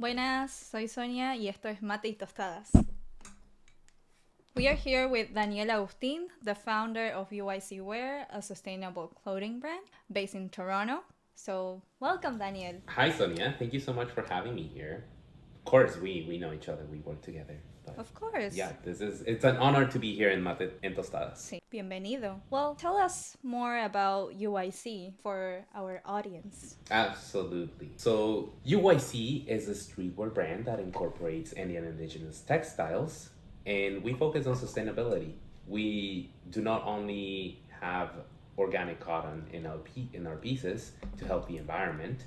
Buenas, soy Sonia y esto es Mate y Tostadas. We are here with Daniel Agustin, the founder of UIC Wear, a sustainable clothing brand based in Toronto. So, welcome, Daniel. Hi, Sonia. Thank you so much for having me here. Of course, we know each other. We work together. But Of course. yeah, it's an honor to be here in Mate en Tostadas. Sí, bienvenido. Well, tell us more about UIC for our audience. Absolutely. So UYC is a streetwear brand that incorporates Indian indigenous textiles, and we focus on sustainability. We do not only have organic cotton in our pieces to help the environment,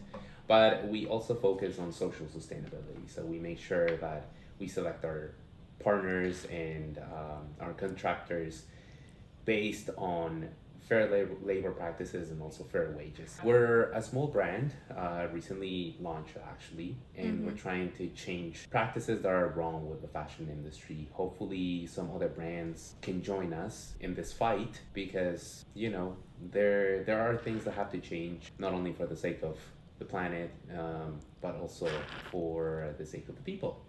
but we also focus on social sustainability. So we make sure that we select our partners and our contractors based on fair labor practices and also fair wages. We're a small brand, recently launched actually, and we're trying to change practices that are wrong with the fashion industry. Hopefully, some other brands can join us in this fight because there are things that have to change not only for the sake of the planet, but also for the sake of the people.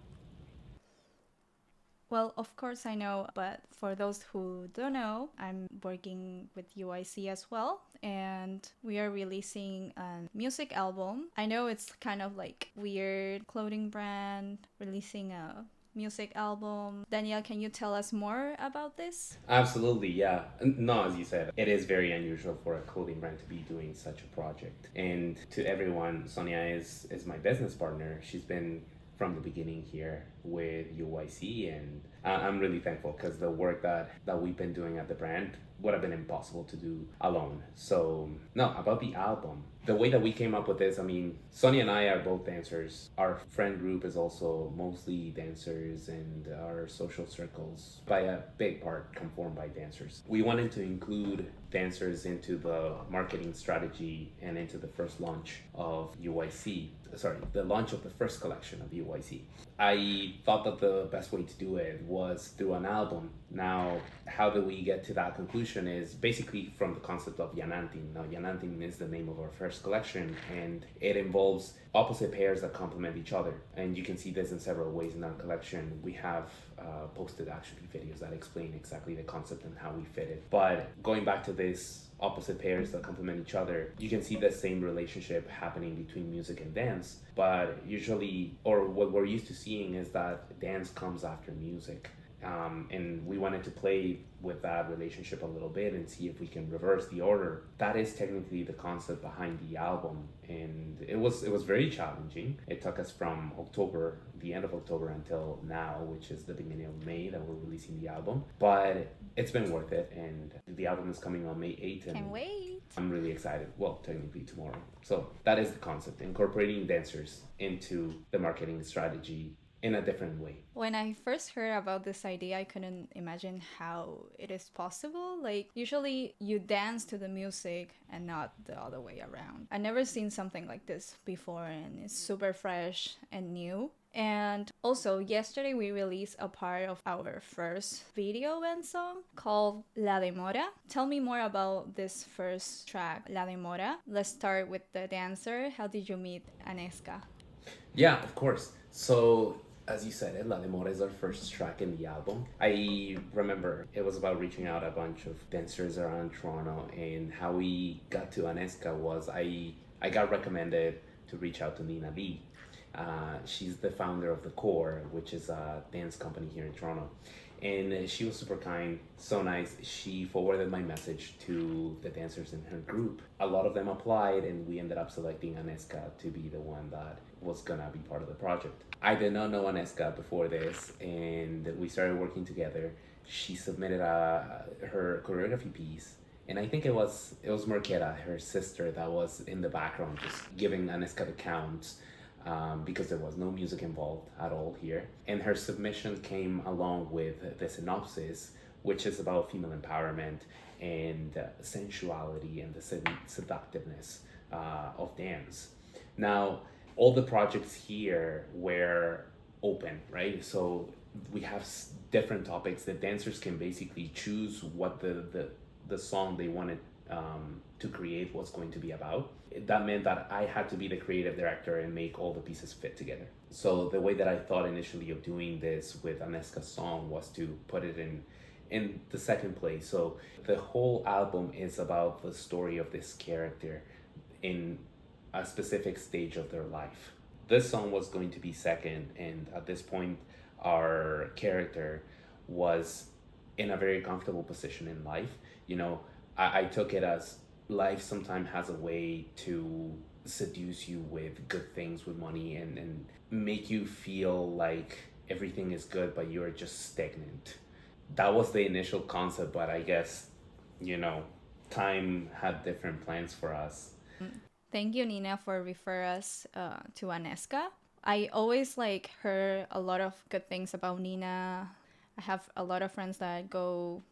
Well, of course I know, but for those who don't know, I'm working with UIC as well, and we are releasing a music album. I know it's kind of like weird clothing brand releasing a music album. Danielle, can you tell us more about this? Absolutely, yeah. No, as you said, it is very unusual for a clothing brand to be doing such a project. And to everyone, Sonia is my business partner. She's been from the beginning here with UYC, and I'm really thankful because the work that we've been doing at the brand would have been impossible to do alone. So, no, about the album, the way that we came up with this, I mean, Sonia and I are both dancers. Our friend group is also mostly dancers, and our social circles, by a big part, come formed by dancers. We wanted to include dancers into the marketing strategy and into the first launch of UYC. Sorry, the launch of the first collection of UYC. I thought that the best way to do it was through an album. Now, how do we get to that conclusion is basically from the concept of Yanantin. Now, Yanantin is the name of our first collection, and it involves opposite pairs that complement each other. And you can see this in several ways in our collection. We have posted actually videos that explain exactly the concept and how we fit it. But going back to this opposite pairs that complement each other, you can see the same relationship happening between music and dance. But usually, or what we're used to seeing is that dance comes after music. And we wanted to play with that relationship a little bit and see if we can reverse the order. That is technically the concept behind the album, and it was very challenging. It took us from October, the end of October, until now, which is the beginning of May that we're releasing the album. But it's been worth it, and the album is coming on May 8th, and Can't wait. I'm really excited. Well, technically tomorrow. So that is the concept, incorporating dancers into the marketing strategy in a different way. When I first heard about this idea, I couldn't imagine how it is possible. Like, usually you dance to the music and not the other way around. I never seen something like this before, and it's super fresh and new. And also, yesterday we released a part of our first video and song called La Demora. Tell me more about this first track, La Demora. Let's start with the dancer. How did you meet Aneska? Yeah, of course. So, as you said, La Demora is our first track in the album. I remember it was about reaching out a bunch of dancers around Toronto, and how we got to Aneska was I got recommended to reach out to Nina Lee. She's the founder of The Core, which is a dance company here in Toronto. And she was super kind, so nice. She forwarded my message to the dancers in her group. A lot of them applied, and we ended up selecting Aneska to be the one that was gonna be part of the project. I did not know Aneska before this, and we started working together. She submitted her choreography piece, and I think it was Marqueta, her sister, that was in the background just giving Aneska the counts, because there was no music involved at all here. And her submission came along with the synopsis, which is about female empowerment and sensuality and the seductiveness of dance. Now, all the projects here were open, right? So we have different topics. The dancers can basically choose what the song they wanted to create what's going to be about. That meant that I had to be the creative director and make all the pieces fit together. So the way that I thought initially of doing this with Aneska's song was to put it in the second place. So the whole album is about the story of this character in a specific stage of their life. This song was going to be second, and at this point, our character was in a very comfortable position in life. You know, I took it as life sometimes has a way to seduce you with good things, with money, and make you feel like everything is good, but you're just stagnant. That was the initial concept, but I guess, you know, time had different plans for us. Thank you, Nina, for refer us to Aneska. I always like heard a lot of good things about Nina. I have a lot of friends that go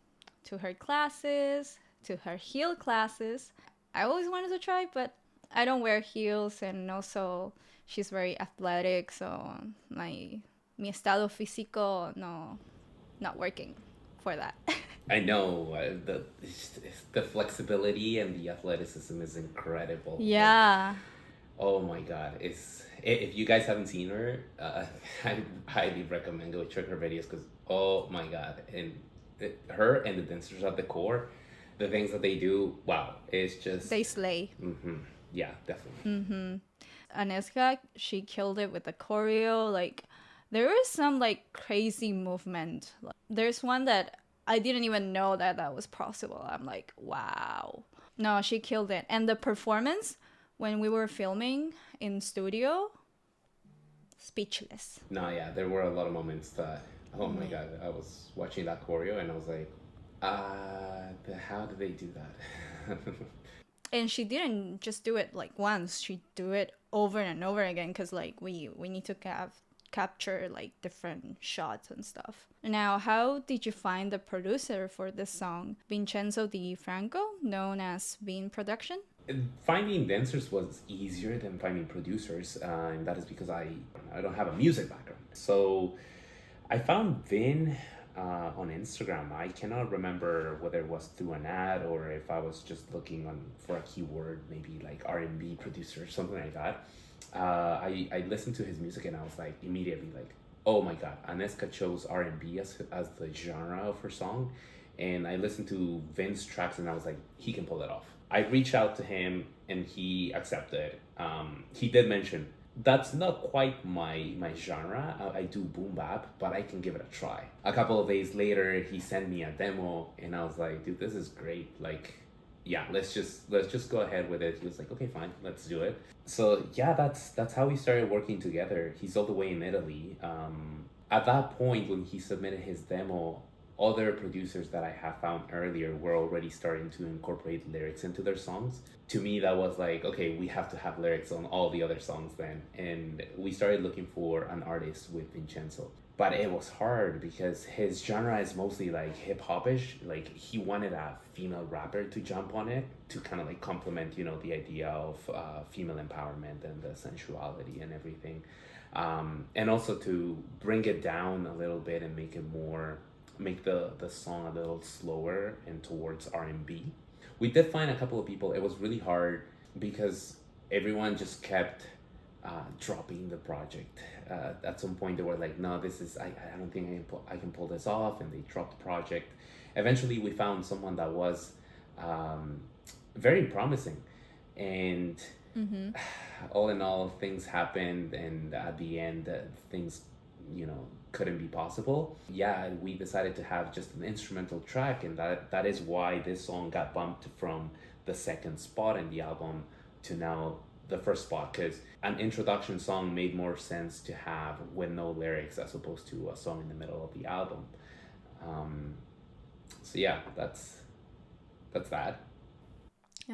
to her classes, to her heel classes. I always wanted to try, but I don't wear heels, and also she's very athletic, so mi estado físico no not working for that. I know the flexibility and the athleticism is incredible. Like, Yeah. oh my god, it's if you guys haven't seen her, I highly recommend go check her videos because oh my god, and her and the dancers at the core, the things that they do, wow, it's just They slay. yeah, definitely. Aneska, she killed it with the choreo. Like, there is some like crazy movement. Like, there's one that I didn't even know that that was possible. I'm like, wow. No, she killed it. And the performance when we were filming in studio, speechless. No, yeah, there were a lot of moments that oh my god, I was watching that choreo and I was like, how did they do that? And she didn't just do it like once. She do it over and over again because like we need to capture like different shots and stuff. Now, how did you find the producer for this song, Vincenzo Di Franco, known as Bean Production? Finding dancers was easier than finding producers, and that is because I don't have a music background. So I found Vin on Instagram. I cannot remember whether it was through an ad or if I was just looking on for a keyword, maybe like R&B producer or something like that. I listened to his music and I was like immediately like, oh my god, Aneska chose R&B as the genre of her song, and I listened to Vin's tracks and I was like, he can pull it off. I reached out to him and he accepted. He did mention that's not quite my genre. I do boom bap, but I can give it a try. A couple of days later, he sent me a demo, and I was like, dude, this is great. Like, yeah, let's just go ahead with it. He was like, okay, fine, let's do it. So yeah, that's how we started working together. He's all the way in Italy. At that point, when he submitted his demo, other producers that I have found earlier were already starting to incorporate lyrics into their songs. To me, that was like, okay, we have to have lyrics on all the other songs then. And we started looking for an artist with Vincenzo. But it was hard because his genre is mostly like hip hopish. Like he wanted a female rapper to jump on it to kind of like complement, you know, the idea of female empowerment and the sensuality and everything. And also to bring it down a little bit and make the song a little slower and towards R&B. We did find a couple of people. It was really hard because everyone just kept dropping the project. At some point, they were like, "No, this is I don't think I can pull this off," and they dropped the project. Eventually, we found someone that was very promising, and all in all, things happened, and at the end, things, you know, couldn't be possible. Yeah, we decided to have just an instrumental track, and that is why this song got bumped from the second spot in the album to now the first spot, because an introduction song made more sense to have with no lyrics as opposed to a song in the middle of the album. So yeah, that's that.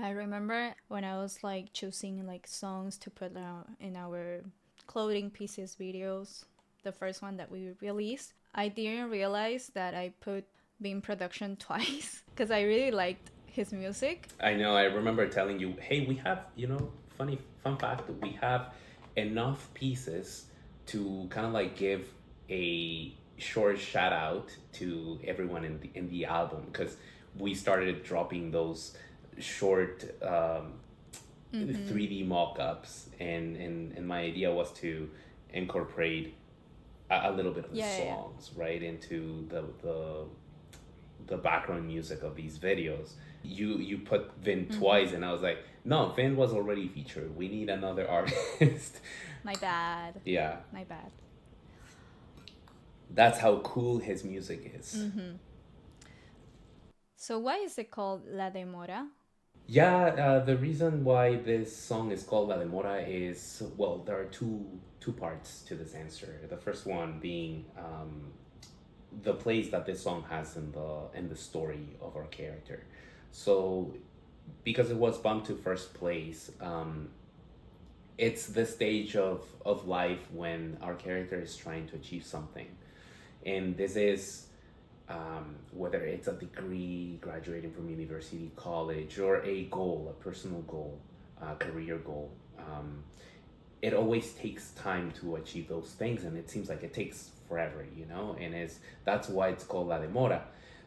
I remember when I was like choosing like songs to put out in our clothing pieces videos, the first one that we released, I didn't realize that I put Beam Production twice because I really liked his music. I know, I remember telling you, hey, we have, you know, fun fact, we have enough pieces to kind of like give a short shout out to everyone in the album, because we started dropping those short Mm-hmm. 3D mock-ups, and my idea was to incorporate a little bit of the Yeah, yeah, yeah. songs right into the background music of these videos. You put Vin Mm-hmm. twice, and I was like, no, Vin was already featured. We need another artist. My bad. Yeah, My bad. that's how cool his music is. Mm-hmm. So why is it called La Demora? Yeah, the reason why this song is called La Demora is, well, there are two parts to this answer. The first one being the place that this song has in the story of our character. So because it was bumped to first place, it's the stage of life when our character is trying to achieve something, and this is whether it's a degree, graduating from university, college, or a goal, a personal goal, a career goal. It always takes time to achieve those things, and it seems like it takes forever, you know. And it's that's why it's called La Demora.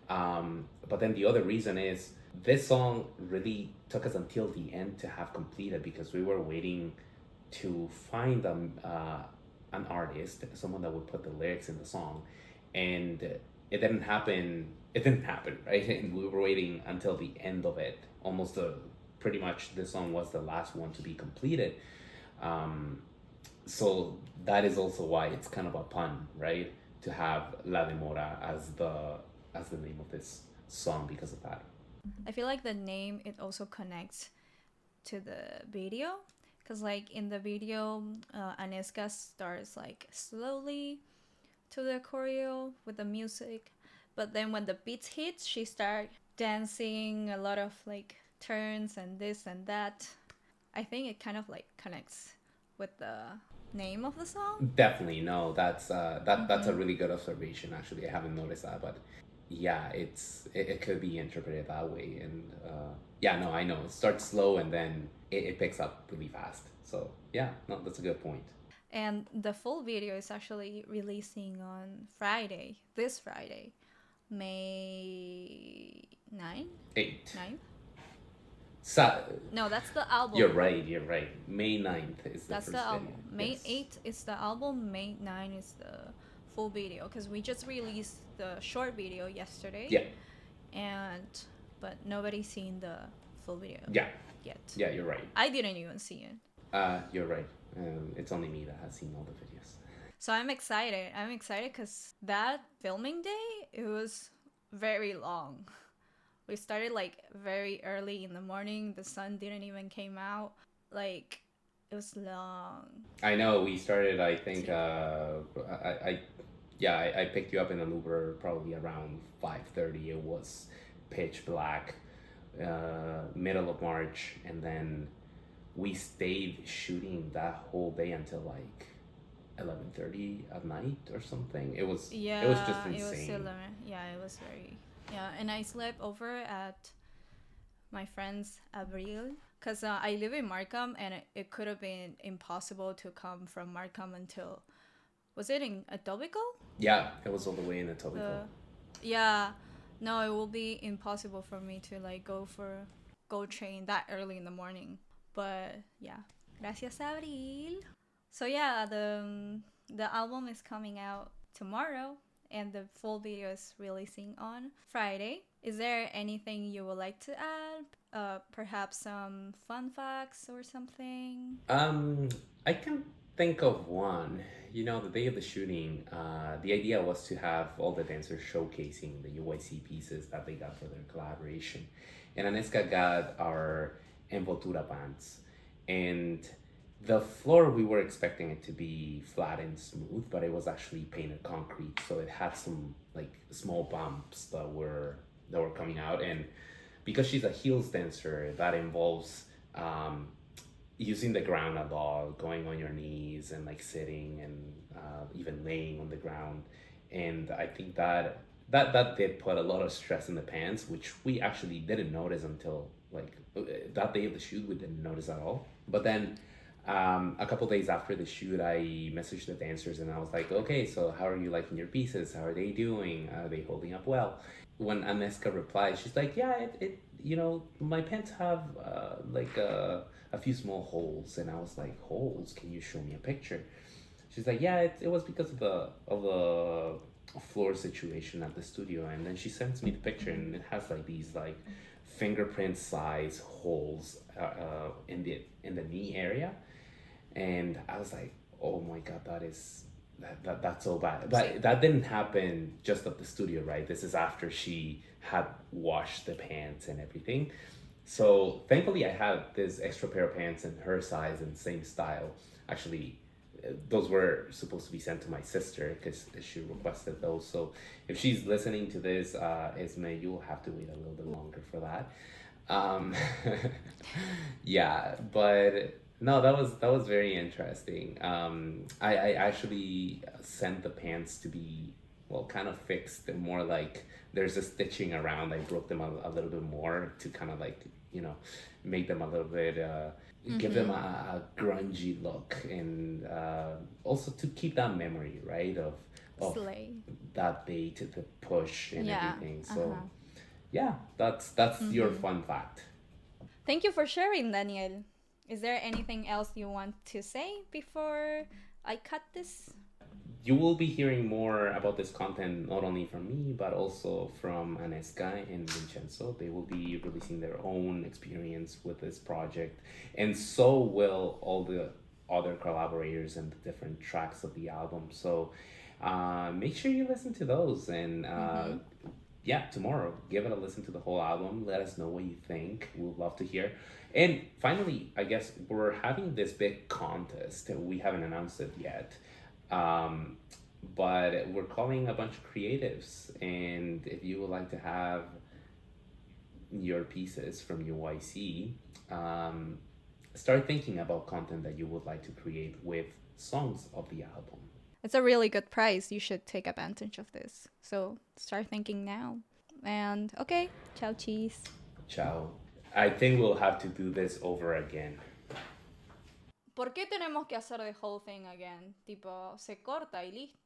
But then the other reason is this song really took us until the end to have completed, because we were waiting to find an artist, someone that would put the lyrics in the song, and it didn't happen. It didn't happen, right? And we were waiting until the end of it, almost pretty much. This song was the last one to be completed. Um, so that is also why it's kind of a pun, right? To have La Demora as the name of this song because of that. I feel like the name it also connects to the video, because like in the video, Aneska starts like slowly to the choreo with the music, but then when the beats hit, she starts dancing a lot of like turns and this and that. I think it kind of like connects with the name of the song. Definitely, no. That's a Mm-hmm. really good observation. Actually, I haven't noticed that, but yeah, it could be interpreted that way. And yeah, no, I know it starts slow and then it picks up really fast. So yeah, no, that's a good point. And the full video is actually releasing on Friday, this Friday, May 9? Eight. 9? So No, that's the album. you're right. You're right. May 9th is the That's the first video. album. May Yes. 8 is the album, May 9 is the full video, because we just released the short video yesterday, Yeah. and but nobody's seen the full video Yeah. yet. Yeah. You're right. I didn't even see it. You're right. It's only me that has seen all the videos. So I'm excited. I'm excited because that filming day, it was very long. We started like very early in the morning. The sun didn't even came out. Like it was long. I know we started. I think To, I yeah, I picked you up in an Uber probably around 5:30. It was pitch black, middle of March, and then we stayed shooting that whole day until like 11:30 at night or something. It was just yeah, it was still insane. yeah, it was very yeah, and I slept over at my friend's Abril because I live in Markham, and it could have been impossible to come from Markham until was it in Etobicoke? Yeah, it was all the way in Etobicoke. The yeah, no, it will be impossible for me to like go train that early in the morning. But yeah, gracias Abril. So yeah, the album is coming out tomorrow, and the full video is releasing on Friday. Is there anything you would like to add? Perhaps some fun facts or something. Um, I can think of one. You know, the day of the shooting, the idea was to have all the dancers showcasing the UYC pieces that they got for their collaboration. And Aneska got our envoltura pants. And the floor, we were expecting it to be flat and smooth, but it was actually painted concrete. So it had some like small bumps that were coming out. And because she's a heels dancer, that involves using the ground a lot, going on your knees and like sitting and even laying on the ground. And I think that did put a lot of stress in the pants, which we actually didn't notice until like that day of the shoot. We didn't notice at all. But then a couple days after the shoot, I messaged the dancers and I was like, okay, so how are you liking your pieces? How are they doing? Are they holding up well? When Aneska replied, she's like, yeah, my pants have a few small holes. And I was like, holes? Can you show me a picture? She's like, yeah, it was because of the floor situation at the studio. And then she sends me the picture, and it has like these like fingerprint size holes in the knee area. And I was like, oh my god, that's so bad. Sí. But that didn't happen just at the studio, right? This is after she had washed the pants and everything. So thankfully, I had this extra pair of pants in her size and same style. Actually, those were supposed to be sent to my sister because she requested those. So if she's listening to this, Esme, you'll have to wait a little bit longer for that. Um, yeah, but no, that was very interesting. I actually sent the pants to be, well, kind of fixed and more like there's a stitching around. I broke them a little bit more to kind of like, you know, make them a little bit, give them a grungy look, and also to keep that memory, right, of Slay. that date, the push and Yeah. everything. So Uh-huh. yeah, that's your fun fact. Thank you for sharing, Daniel. Is there anything else you want to say before I cut this? You will be hearing more about this content not only from me but also from Aneska and Vincenzo. They will be releasing their own experience with this project, and so will all the other collaborators and the different tracks of the album. So make sure you listen to those, and Mm-hmm. yeah, tomorrow give it a listen to the whole album. Let us know what you think. We'd love to hear. And finally, I guess we're having this big contest. We haven't announced it yet, um, but we're calling a bunch of creatives. And if you would like to have your pieces from UYC, start thinking about content that you would like to create with songs of the album. It's a really good price. You should take advantage of this. So start thinking now. And okay, ciao, cheese. Ciao. I think we'll have to do this over again. ¿Por qué tenemos que hacer the whole thing again? Tipo, se corta y listo.